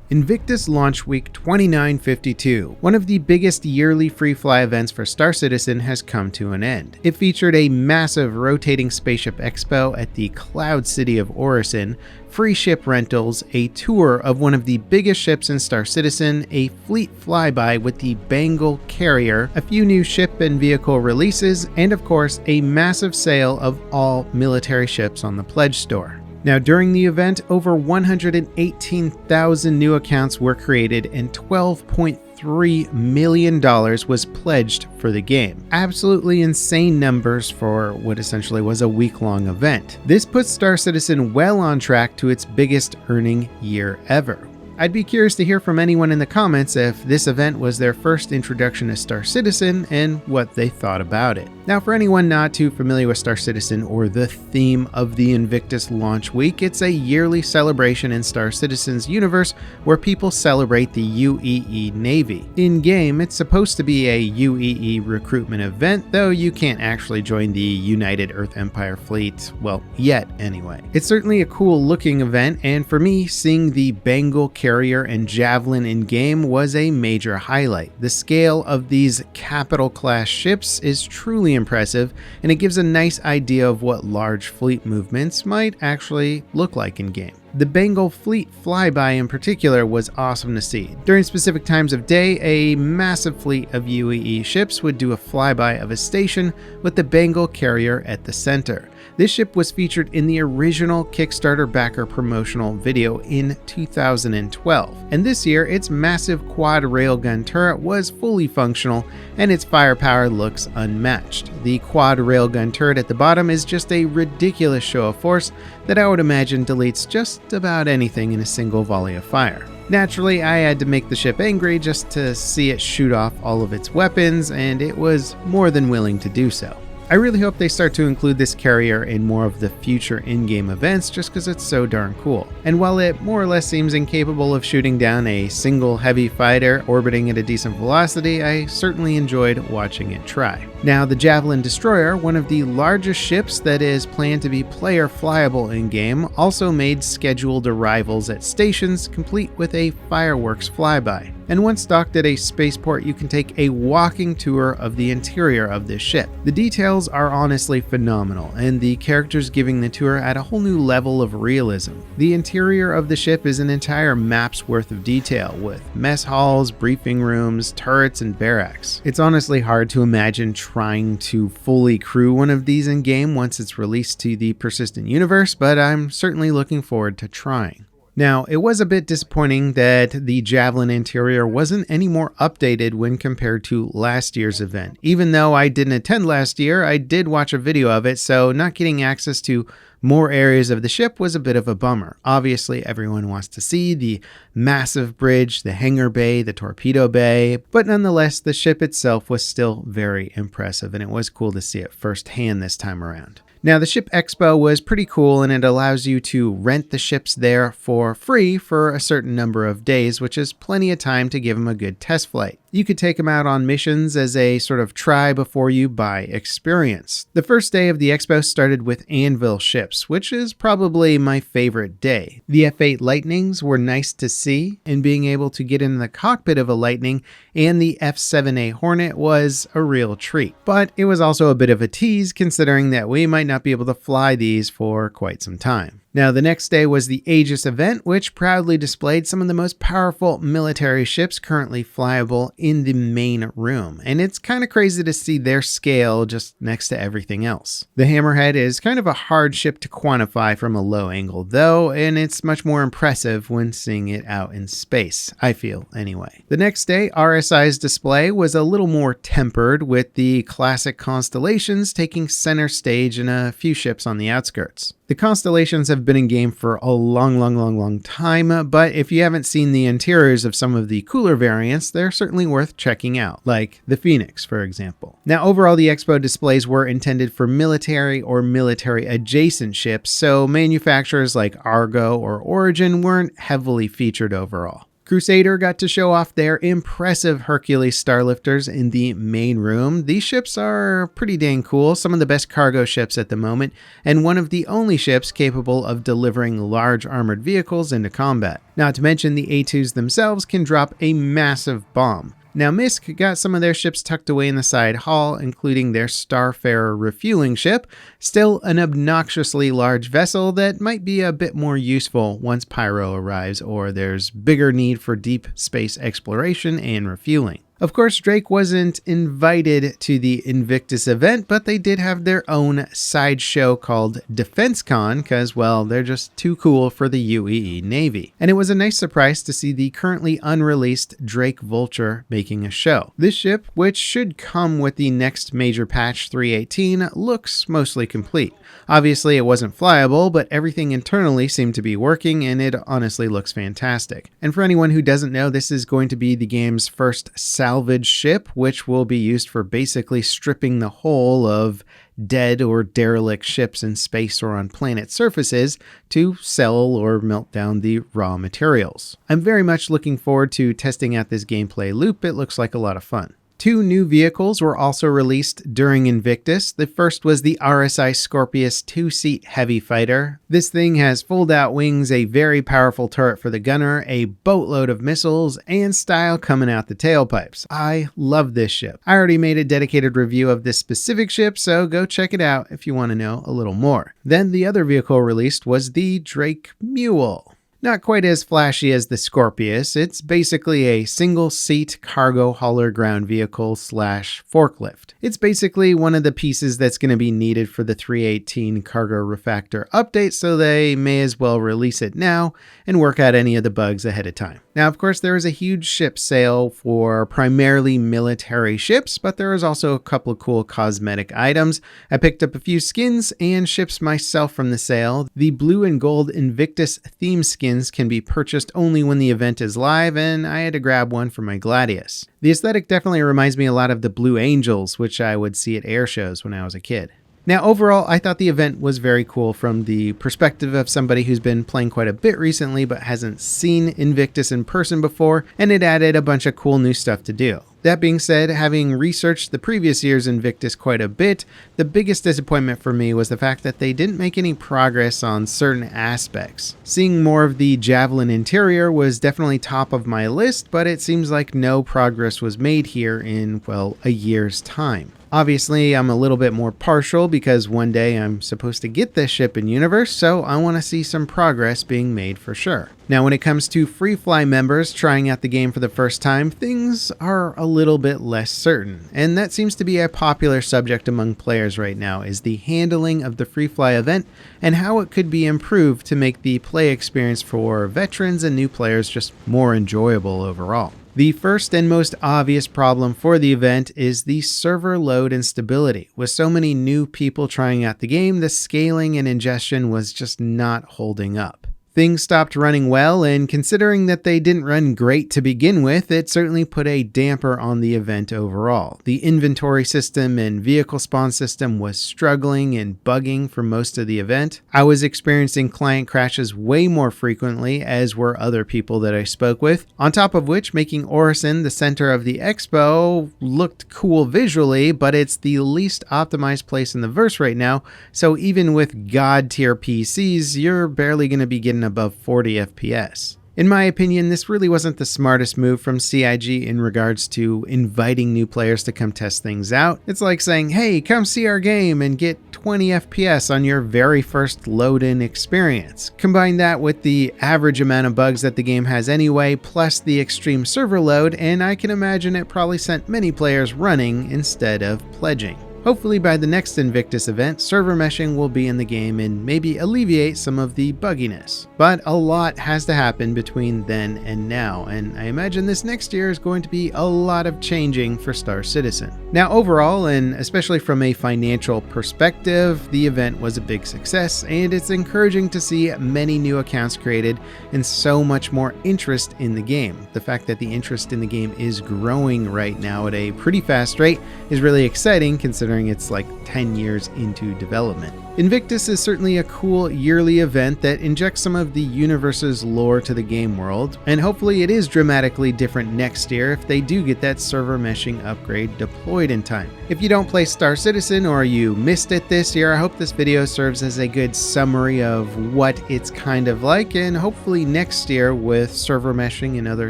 Invictus Launch Week 2952, one of the biggest yearly free fly events for Star Citizen, has come to an end. It featured a massive rotating spaceship expo at the Cloud City of Orison, free ship rentals, a tour of one of the biggest ships in Star Citizen, a fleet flyby with the Bengal carrier, a few new ship and vehicle releases, and of course, a massive sale of all military ships on the Pledge store. Now, during the event, over 118,000 new accounts were created and $12.3 million was pledged for the game. Absolutely insane numbers for what essentially was a week-long event. This puts Star Citizen well on track to its biggest earning year ever. I'd be curious to hear from anyone in the comments if this event was their first introduction to Star Citizen and what they thought about it. Now, for anyone not too familiar with Star Citizen or the theme of the Invictus launch week, it's a yearly celebration in Star Citizen's universe where people celebrate the UEE Navy. In-game, it's supposed to be a UEE recruitment event, though you can't actually join the United Earth Empire fleet, well, yet anyway. It's certainly a cool looking event, and for me, seeing the Bengal carrier and Javelin in-game was a major highlight. The scale of these capital class ships is truly impressive, and it gives a nice idea of what large fleet movements might actually look like in-game. The Bengal fleet flyby in particular was awesome to see. During specific times of day, a massive fleet of UEE ships would do a flyby of a station with the Bengal carrier at the center. This ship was featured in the original Kickstarter backer promotional video in 2012, and this year its massive quad railgun turret was fully functional and its firepower looks unmatched. The quad railgun turret at the bottom is just a ridiculous show of force that I would imagine deletes just about anything in a single volley of fire. Naturally, I had to make the ship angry just to see it shoot off all of its weapons, and it was more than willing to do so. I really hope they start to include this carrier in more of the future in-game events just because it's so darn cool. And while it more or less seems incapable of shooting down a single heavy fighter orbiting at a decent velocity, I certainly enjoyed watching it try. Now, the Javelin Destroyer, one of the largest ships that is planned to be player flyable in-game, also made scheduled arrivals at stations complete with a fireworks flyby. And once docked at a spaceport, you can take a walking tour of the interior of this ship. The details are honestly phenomenal, and the characters giving the tour add a whole new level of realism. The interior of the ship is an entire map's worth of detail, with mess halls, briefing rooms, turrets, and barracks. It's honestly hard to imagine trying to fully crew one of these in-game once it's released to the persistent universe, but I'm certainly looking forward to trying. Now, it was a bit disappointing that the Javelin interior wasn't any more updated when compared to last year's event. Even though I didn't attend last year, I did watch a video of it, so not getting access to more areas of the ship was a bit of a bummer. Obviously, everyone wants to see the massive bridge, the hangar bay, the torpedo bay, but nonetheless, the ship itself was still very impressive, and it was cool to see it firsthand this time around. Now, the Ship Expo was pretty cool, and it allows you to rent the ships there for free for a certain number of days, which is plenty of time to give them a good test flight. You could take them out on missions as a sort of try before you buy experience. The first day of the Expo started with Anvil ships, which is probably my favorite day. The F-8 Lightnings were nice to see, and being able to get in the cockpit of a Lightning and the F-7A Hornet was a real treat. But it was also a bit of a tease considering that we might not be able to fly these for quite some time. Now, the next day was the Aegis event, which proudly displayed some of the most powerful military ships currently flyable in the main room, and it's kind of crazy to see their scale just next to everything else. The Hammerhead is kind of a hard ship to quantify from a low angle, though, and it's much more impressive when seeing it out in space, I feel anyway. The next day, RSI's display was a little more tempered, with the classic Constellations taking center stage and a few ships on the outskirts. The Constellations have been in game for a long time, but if you haven't seen the interiors of some of the cooler variants, they're certainly worth checking out, like the Phoenix, for example. Now, overall, the Expo displays were intended for military or military-adjacent ships, so manufacturers like Argo or Origin weren't heavily featured overall. Crusader got to show off their impressive Hercules starlifters in the main room. These ships are pretty dang cool, some of the best cargo ships at the moment, and one of the only ships capable of delivering large armored vehicles into combat. Not to mention the A2s themselves can drop a massive bomb. Now Misk got some of their ships tucked away in the side hall, including their Starfarer refueling ship, still an obnoxiously large vessel that might be a bit more useful once Pyro arrives or there's bigger need for deep space exploration and refueling. Of course, Drake wasn't invited to the Invictus event, but they did have their own sideshow called DefenseCon because, well, they're just too cool for the UEE Navy. And it was a nice surprise to see the currently unreleased Drake Vulture making a show. This ship, which should come with the next major patch 3.18, looks mostly complete. Obviously, it wasn't flyable, but everything internally seemed to be working, and it honestly looks fantastic. And for anyone who doesn't know, this is going to be the game's first salvage ship, which will be used for basically stripping the whole of dead or derelict ships in space or on planet surfaces to sell or melt down the raw materials. I'm very much looking forward to testing out this gameplay loop. It looks like a lot of fun. 2 new vehicles were also released during Invictus. The first was the RSI Scorpius 2-seat heavy fighter. This thing has fold-out wings, a very powerful turret for the gunner, a boatload of missiles, and style coming out the tailpipes. I love this ship. I already made a dedicated review of this specific ship, so go check it out if you want to know a little more. Then the other vehicle released was the Drake Mule. Not quite as flashy as the Scorpius, it's basically a single-seat cargo hauler ground vehicle / forklift. It's basically one of the pieces that's going to be needed for the 3.18 cargo refactor update, so they may as well release it now and work out any of the bugs ahead of time. Now, of course, there is a huge ship sale for primarily military ships, but there is also a couple of cool cosmetic items. I picked up a few skins and ships myself from the sale. The blue and gold Invictus theme skins can be purchased only when the event is live, and I had to grab one for my Gladius. The aesthetic definitely reminds me a lot of the Blue Angels, which I would see at air shows when I was a kid. Now, overall, I thought the event was very cool from the perspective of somebody who's been playing quite a bit recently but hasn't seen Invictus in person before, and it added a bunch of cool new stuff to do. That being said, having researched the previous year's Invictus quite a bit, the biggest disappointment for me was the fact that they didn't make any progress on certain aspects. Seeing more of the Javelin interior was definitely top of my list, but it seems like no progress was made here in, well, a year's time. Obviously, I'm a little bit more partial because one day I'm supposed to get this ship in universe, so I want to see some progress being made for sure. Now, when it comes to Freefly members trying out the game for the first time, things are a little bit less certain. And that seems to be a popular subject among players right now, is the handling of the Freefly event and how it could be improved to make the play experience for veterans and new players just more enjoyable overall. The first and most obvious problem for the event is the server load and stability. With so many new people trying out the game, the scaling and ingestion was just not holding up. Things stopped running well, and considering that they didn't run great to begin with, it certainly put a damper on the event overall. The inventory system and vehicle spawn system was struggling and bugging for most of the event. I was experiencing client crashes way more frequently, as were other people that I spoke with. On top of which, making Orison the center of the Expo looked cool visually, but it's the least optimized place in the verse right now, so even with god tier PCs, you're barely going to be getting above 40 FPS. In my opinion, this really wasn't the smartest move from CIG in regards to inviting new players to come test things out. It's like saying, hey, come see our game and get 20 FPS on your very first load-in experience. Combine that with the average amount of bugs that the game has anyway, plus the extreme server load, and I can imagine it probably sent many players running instead of pledging. Hopefully by the next Invictus event, server meshing will be in the game and maybe alleviate some of the bugginess. But a lot has to happen between then and now, and I imagine this next year is going to be a lot of changing for Star Citizen. Now overall, and especially from a financial perspective, the event was a big success, and it's encouraging to see many new accounts created and so much more interest in the game. The fact that the interest in the game is growing right now at a pretty fast rate is really exciting considering it's like 10 years into development. Invictus is certainly a cool yearly event that injects some of the universe's lore to the game world, and hopefully it is dramatically different next year if they do get that server meshing upgrade deployed in time. If you don't play Star Citizen or you missed it this year, I hope this video serves as a good summary of what it's kind of like, and hopefully next year with server meshing and other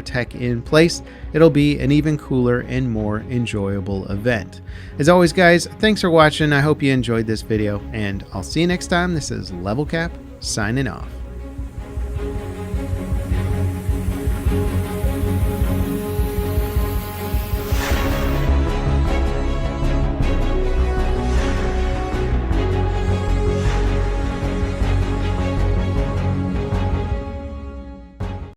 tech in place, it'll be an even cooler and more enjoyable event. As always guys, thanks for watching. I hope you enjoyed this video, and I'll see you next time. This is Level Cap signing off.